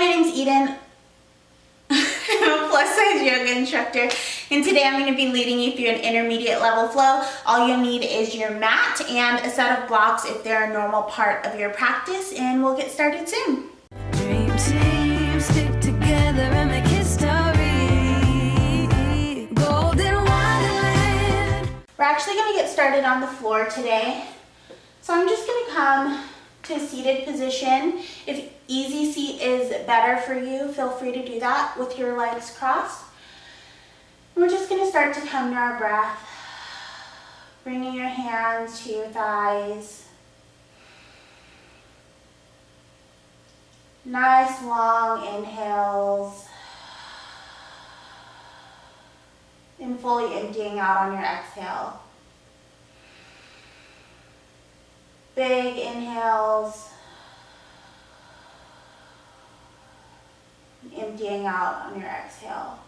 my name's Edyn. I'm a plus size yoga instructor, and today I'm going to be leading you through an intermediate level flow. All you'll need is your mat and a set of blocks if they're a normal part of your practice, and we'll get started soon. Dream team, stick together and make history. Golden Wonderland. We're actually going to get started on the floor today. So I'm just going to come to a seated position. If easy seat is better for you, feel free to do that with your legs crossed. And we're just going to start to come to our breath, bringing your hands to your thighs. Nice long inhales, and fully emptying out on your exhale. Big inhales, emptying out on your exhale.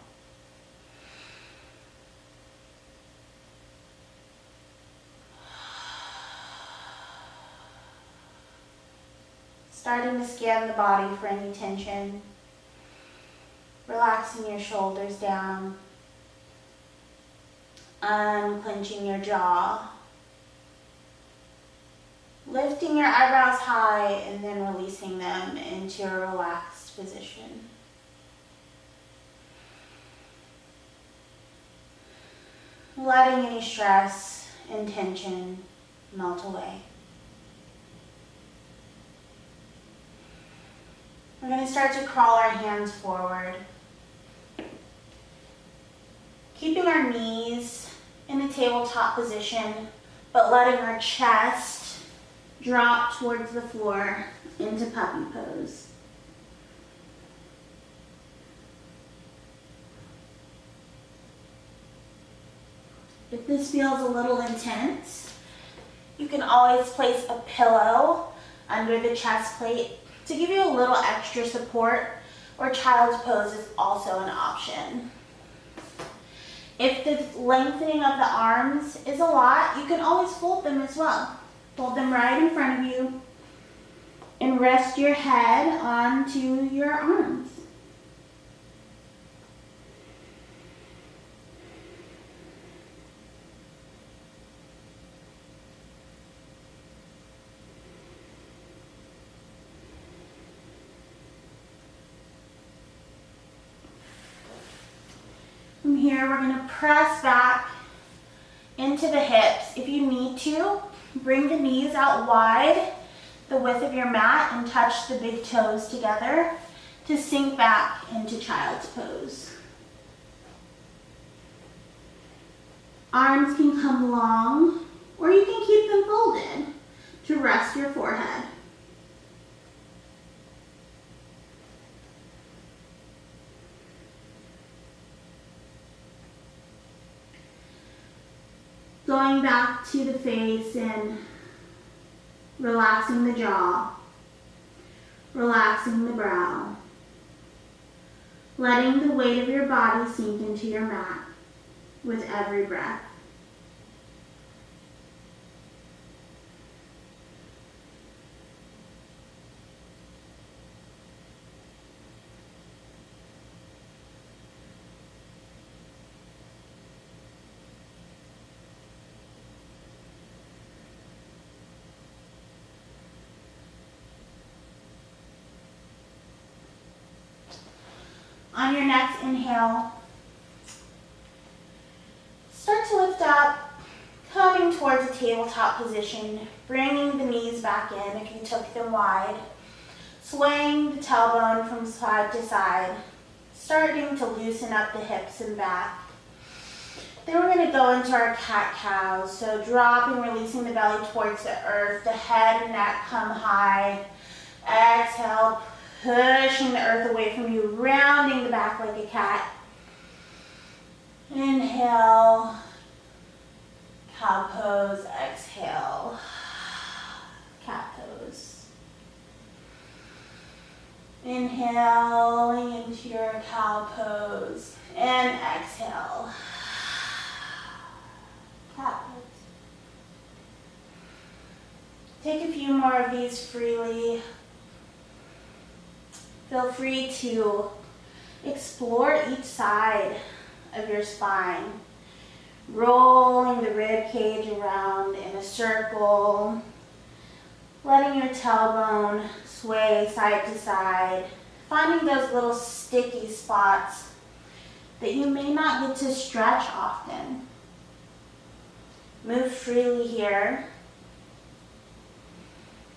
Starting to scan the body for any tension, relaxing your shoulders down, unclenching your jaw. Lifting your eyebrows high and then releasing them into a relaxed position. Letting any stress and tension melt away. We're going to start to crawl our hands forward, keeping our knees in a tabletop position, but letting our chest drop towards the floor into puppy pose. If this feels a little intense, you can always place a pillow under the chest plate to give you a little extra support, or child's pose is also an option. If the lengthening of the arms is a lot, you can always fold them as well. Hold them right in front of you and rest your head onto your arms. From here, we're going to press back into the hips. If you need to, bring the knees out wide, the width of your mat, and touch the big toes together to sink back into child's pose. Arms can come long, or you can keep them folded to rest your forehead. Going back to the face and relaxing the jaw, relaxing the brow, letting the weight of your body sink into your mat with every breath. On your next inhale, start to lift up, coming towards a tabletop position, bringing the knees back in if you took them wide, swaying the tailbone from side to side, starting to loosen up the hips and back. Then we're going to go into our cat-cow, so dropping, releasing the belly towards the earth, the head and neck come high. Exhale, pushing the earth away from you, rounding the back like a cat. Inhale, cow pose, exhale, cat pose. Inhaling into your cow pose, and exhale, cat pose. Take a few more of these freely. Feel free to explore each side of your spine, rolling the rib cage around in a circle, letting your tailbone sway side to side, finding those little sticky spots that you may not get to stretch often. Move freely here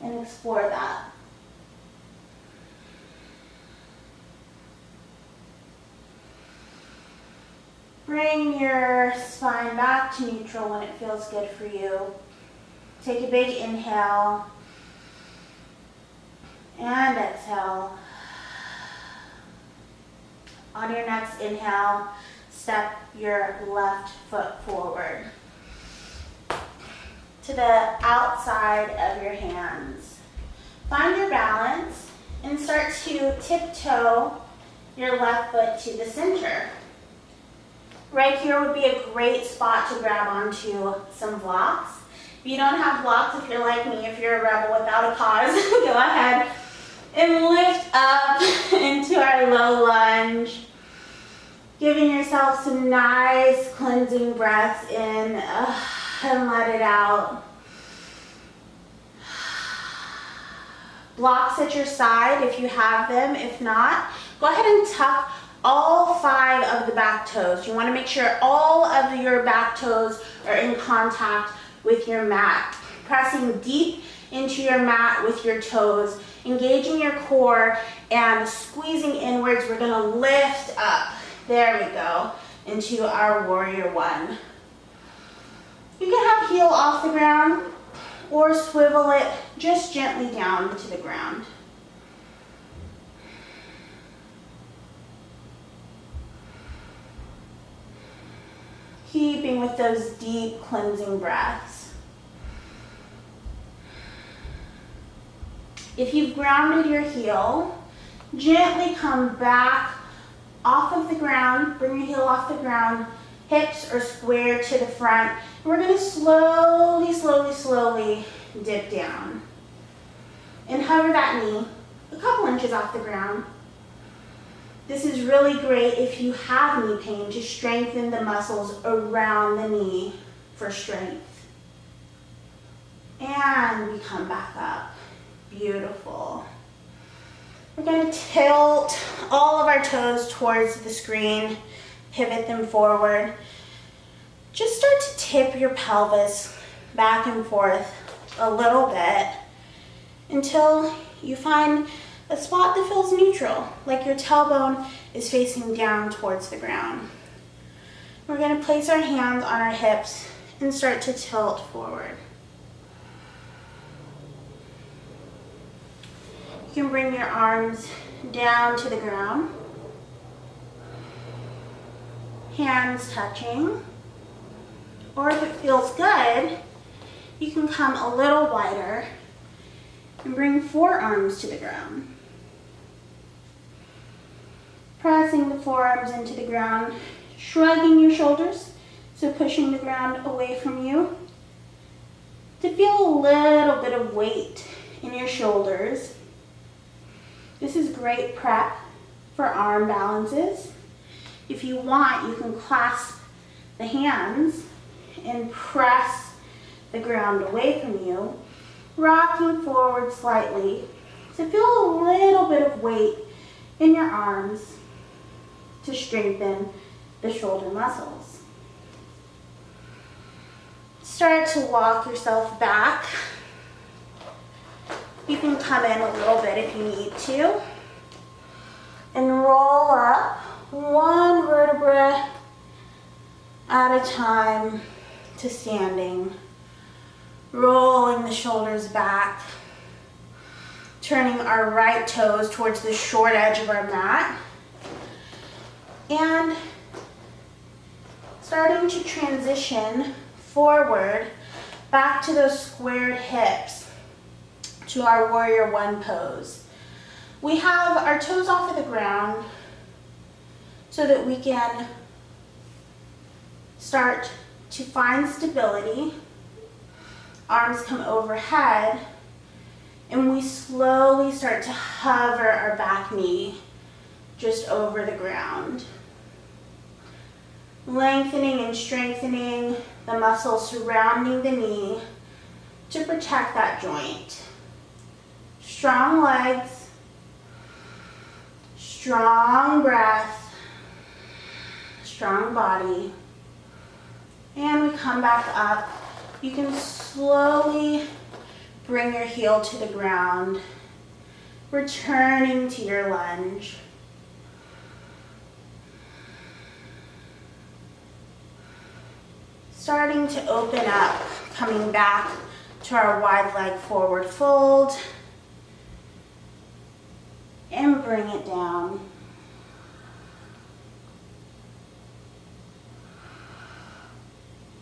and explore that. Bring your spine back to neutral when it feels good for you. Take a big inhale and exhale. On your next inhale, step your left foot forward to the outside of your hands. Find your balance and start to tiptoe your left foot to the center. Right here would be a great spot to grab onto some blocks. If you don't have blocks, if you're like me, if you're a rebel without a cause, go ahead and lift up into our low lunge. Giving yourself some nice cleansing breaths in and let it out. Blocks at your side if you have them. If not, go ahead and tuck all 5 of the back toes. You want to make sure all of your back toes are in contact with your mat. Pressing deep into your mat with your toes, engaging your core and squeezing inwards. We're going to lift up. There we go, into our warrior one. You can have heel off the ground or swivel it just gently down to the ground. Keeping with those deep cleansing breaths. If you've grounded your heel, gently come back off of the ground, bring your heel off the ground, hips are square to the front. We're going to slowly, slowly, slowly dip down. And hover that knee a couple inches off the ground. This is really great if you have knee pain to strengthen the muscles around the knee for strength. And we come back up. Beautiful. We're going to tilt all of our toes towards the screen, pivot them forward. Just start to tip your pelvis back and forth a little bit until you find a spot that feels neutral, like your tailbone is facing down towards the ground. We're going to place our hands on our hips and start to tilt forward. You can bring your arms down to the ground, hands touching, or if it feels good, you can come a little wider and bring forearms to the ground. Pressing the forearms into the ground, shrugging your shoulders, so pushing the ground away from you. To feel a little bit of weight in your shoulders. This is great prep for arm balances. If you want, you can clasp the hands and press the ground away from you, rocking forward slightly to feel a little bit of weight in your arms to strengthen the shoulder muscles. Start to walk yourself back. You can come in a little bit if you need to. And roll up one vertebra at a time to standing. Rolling the shoulders back. Turning our right toes towards the short edge of our mat. And starting to transition forward back to those squared hips to our warrior one pose. We have our toes off of the ground so that we can start to find stability. Arms come overhead And we slowly start to hover our back knee just over the ground. Lengthening and strengthening the muscles surrounding the knee to protect that joint. Strong legs, strong breath, strong body. And we come back up. You can slowly bring your heel to the ground, returning to your lunge. Starting to open up, coming back to our wide leg forward fold, and bring it down.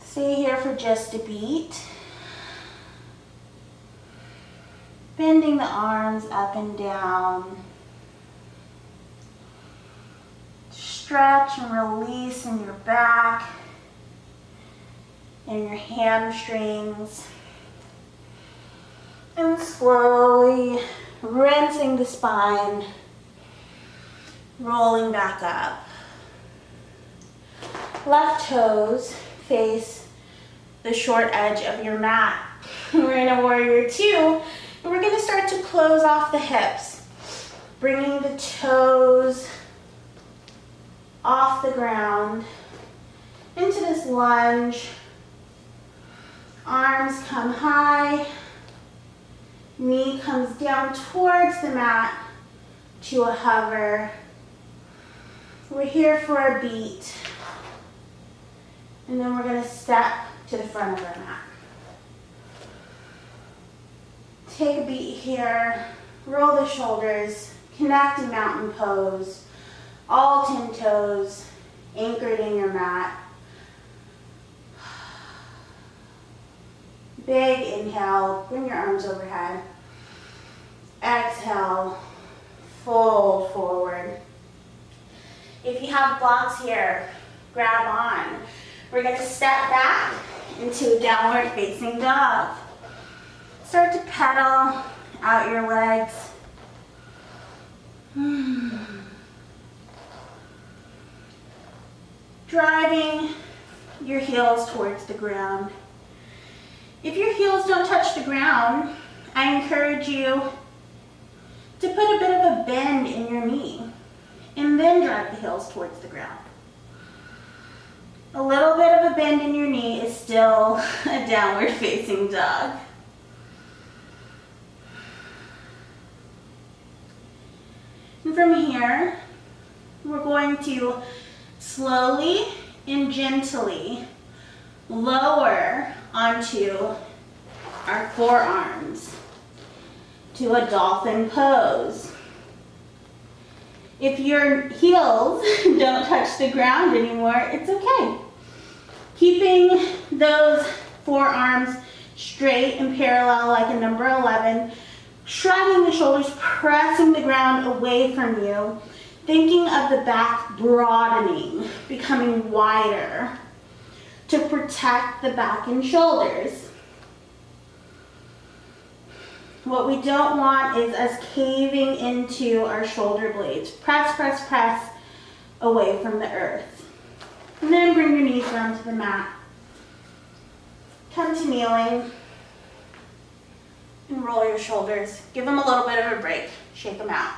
Stay here for just a beat. Bending the arms up and down. Stretch and release in your back and your hamstrings. And slowly rinsing the spine, rolling back up. Left toes face the short edge of your mat. We're in a warrior two, and we're gonna start to close off the hips, bringing the toes off the ground into this lunge. Arms come high, knee comes down towards the mat to a hover. We're here for a beat, and then we're going to step to the front of our mat. Take a beat here, roll the shoulders, connect in mountain pose, all 10 toes anchored in your mat. Big inhale, bring your arms overhead. Exhale, fold forward. If you have blocks here, grab on. We're going to step back into a downward facing dog. Start to pedal out your legs. Driving your heels towards the ground. If your heels don't touch the ground, I encourage you to put a bit of a bend in your knee and then drive the heels towards the ground. A little bit of a bend in your knee is still a downward facing dog. And from here, we're going to slowly and gently lower onto our forearms to a dolphin pose. If your heels don't touch the ground anymore, it's okay. Keeping those forearms straight and parallel like a number 11, shrugging the shoulders, pressing the ground away from you, thinking of the back broadening, becoming wider to protect the back and shoulders. What we don't want is us caving into our shoulder blades. Press, press, press away from the earth. And then bring your knees down to the mat. Come to kneeling and roll your shoulders. Give them a little bit of a break. Shake them out.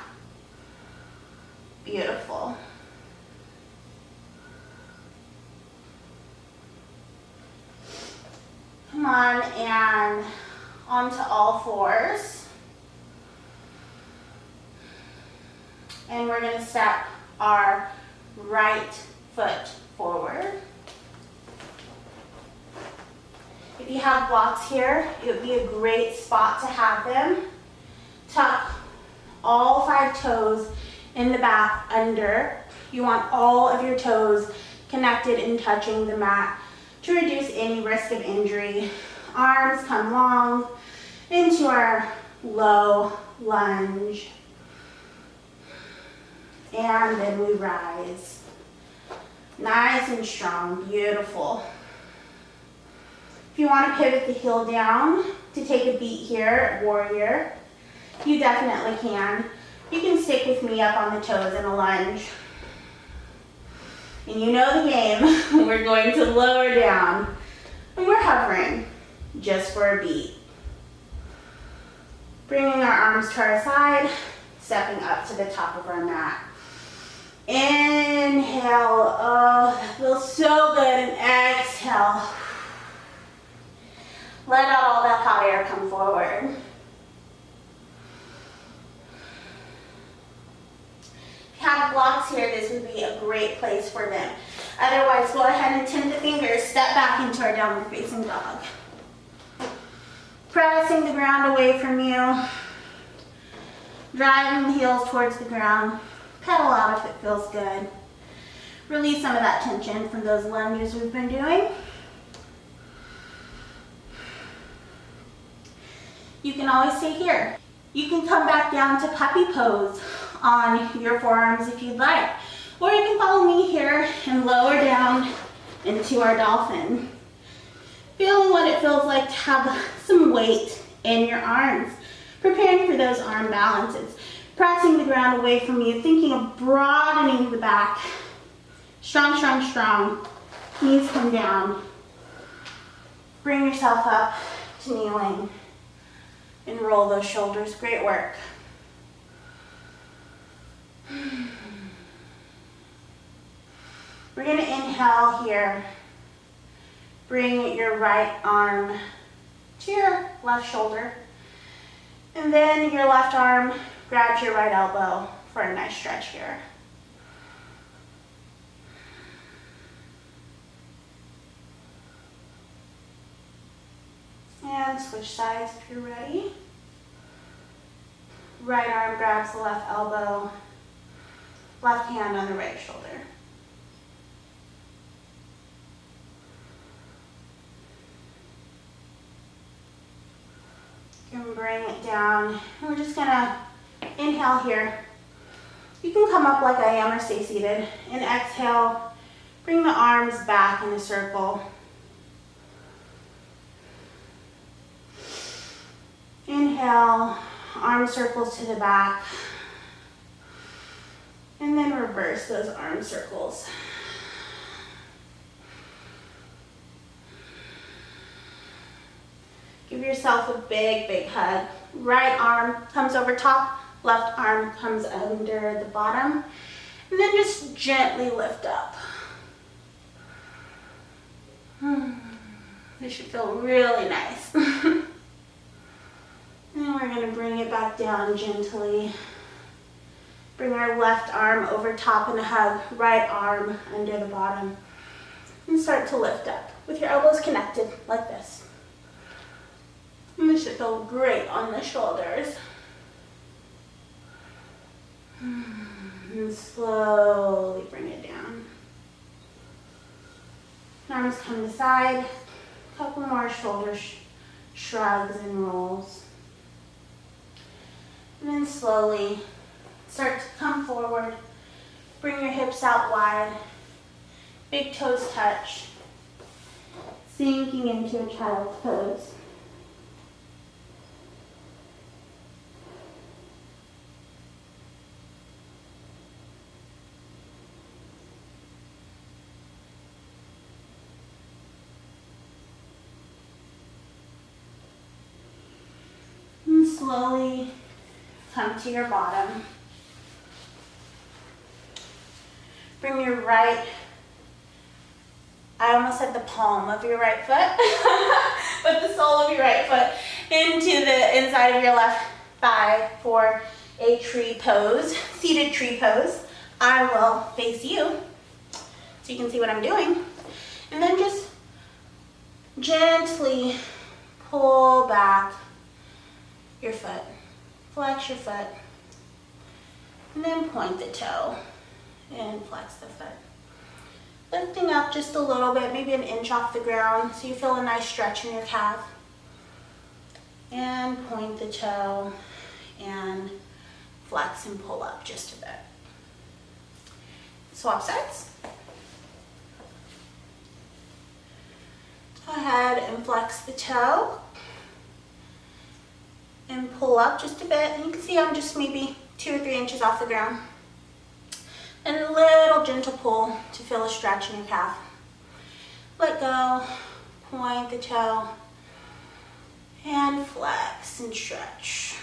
Beautiful. Come on and onto all fours. And we're going to step our right foot forward. If you have blocks here, it would be a great spot to have them. Tuck all 5 toes in the back under. You want all of your toes connected and touching the mat to reduce any risk of injury. Arms come long into our low lunge. And then we rise. Nice and strong, beautiful. If you want to pivot the heel down to take a beat here, warrior, You definitely can. You can stick with me up on the toes in a lunge. And you know the game. We're going to lower down. And we're hovering just for a beat. Bringing our arms to our side, stepping up to the top of our mat. Inhale, oh, that feels so good, and exhale. Let out all that hot air, come forward. If you have blocks here, this would be a great place for them. Otherwise, go ahead and tip the fingers, step back into our downward facing dog. Pressing the ground away from you. Driving the heels towards the ground. Pedal out if it feels good. Release some of that tension from those lunges we've been doing. You can always stay here. You can come back down to puppy pose on your forearms if you'd like. Or you can follow me here and lower down into our dolphin. Feeling what it feels like to have some weight in your arms. Preparing for those arm balances. Pressing the ground away from you, thinking of broadening the back. Strong, strong, strong. Knees come down. Bring yourself up to kneeling. And roll those shoulders. Great work. We're going to inhale here. Bring your right arm to your left shoulder. And then your left arm grabs your right elbow for a nice stretch here. And switch sides if you're ready. Right arm grabs the left elbow, left hand on the right shoulder. You can bring it down. And we're just gonna inhale here. You can come up like I am or stay seated. And exhale, bring the arms back in a circle. Inhale, arm circles to the back. And then reverse those arm circles. Give yourself a big, big hug. Right arm comes over top, left arm comes under the bottom. And then just gently lift up. This should feel really nice. And we're going to bring it back down gently. Bring our left arm over top in a hug, right arm under the bottom. And start to lift up with your elbows connected like this. And this should feel great on the shoulders. And slowly bring it down. Arms come to the side. A couple more shoulder shrugs and rolls. And then slowly start to come forward. Bring your hips out wide. Big toes touch. Sinking into a child's pose. And slowly come to your bottom. Bring your right, I almost said the palm of your right foot, but the sole of your right foot into the inside of your left thigh for a tree pose, seated tree pose. I will face you so you can see what I'm doing. And then just gently pull back your foot. Flex your foot, and then point the toe, and flex the foot. Lifting up just a little bit, maybe an inch off the ground, so you feel a nice stretch in your calf. And point the toe, and flex and pull up just a bit. Swap sides. Go ahead and flex the toe. and pull up just a bit. And you can see I'm just maybe 2 or 3 inches off the ground. And a little gentle pull to feel a stretch in your calf. Let go, point the toe, and flex and stretch.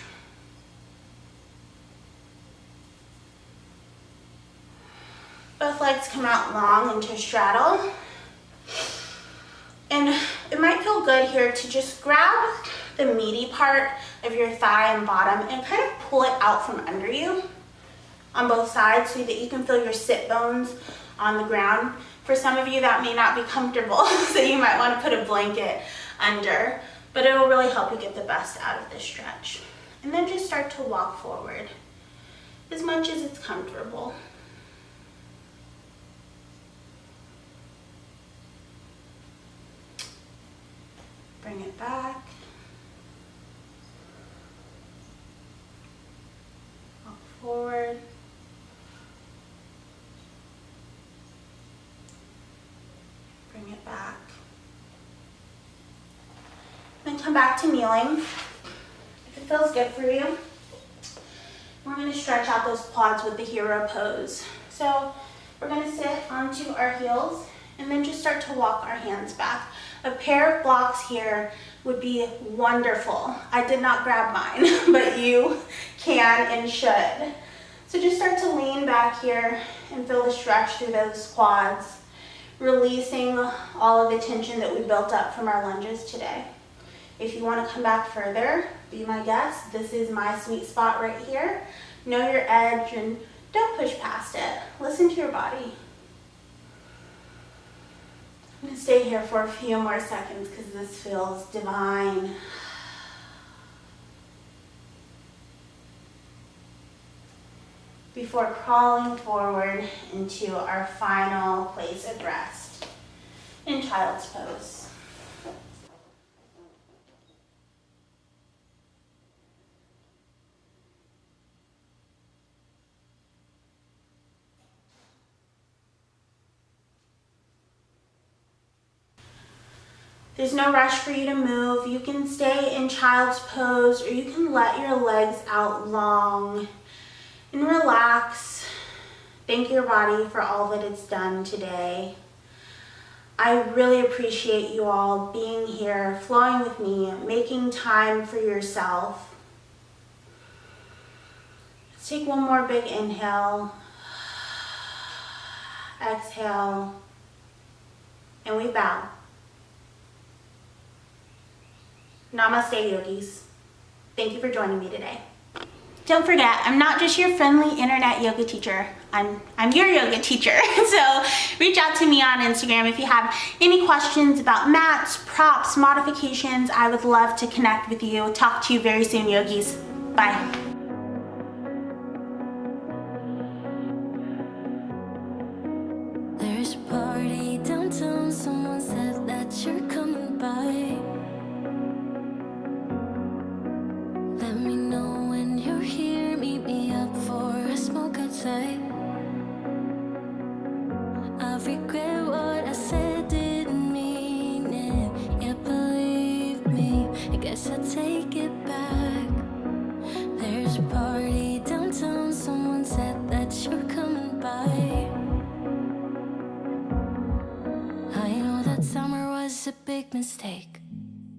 Both legs come out long into a straddle. And it might feel good here to just grab the meaty part of your thigh and bottom and kind of pull it out from under you on both sides so that you can feel your sit bones on the ground. For some of you that may not be comfortable, so you might want to put a blanket under, but it will really help you get the best out of this stretch. And then just start to walk forward as much as it's comfortable. Bring it back. Walk forward. Bring it back. Then come back to kneeling. If it feels good for you, we're going to stretch out those quads with the hero pose. So we're going to sit onto our heels and then just start to walk our hands back. A pair of blocks here would be wonderful. I did not grab mine, but you can and should. So just start to lean back here and feel the stretch through those quads, releasing all of the tension that we built up from our lunges today. If you want to come back further, be my guest. This is my sweet spot right here. Know your edge and don't push past it. Listen to your body. I'm going to stay here for a few more seconds because this feels divine. Before crawling forward into our final place of rest in child's pose. There's no rush for you to move. You can stay in child's pose or you can let your legs out long and relax. Thank your body for all that it's done today. I really appreciate you all being here, flowing with me, making time for yourself. Let's take one more big inhale. Exhale. And we bow. Namaste, yogis. Thank you for joining me today. Don't forget, I'm not just your friendly internet yoga teacher. I'm your yoga teacher. So reach out to me on Instagram if you have any questions about mats, props, modifications. I would love to connect with you. Talk to you very soon, yogis. Bye. There's a party downtown, someone said that you're coming by. Let me know when you're here, meet me up for a smoke outside. I regret what I said, didn't mean it. Yeah, believe me, I guess I'll take it back. There's a party downtown, someone said that you're coming by. I know that summer was a big mistake.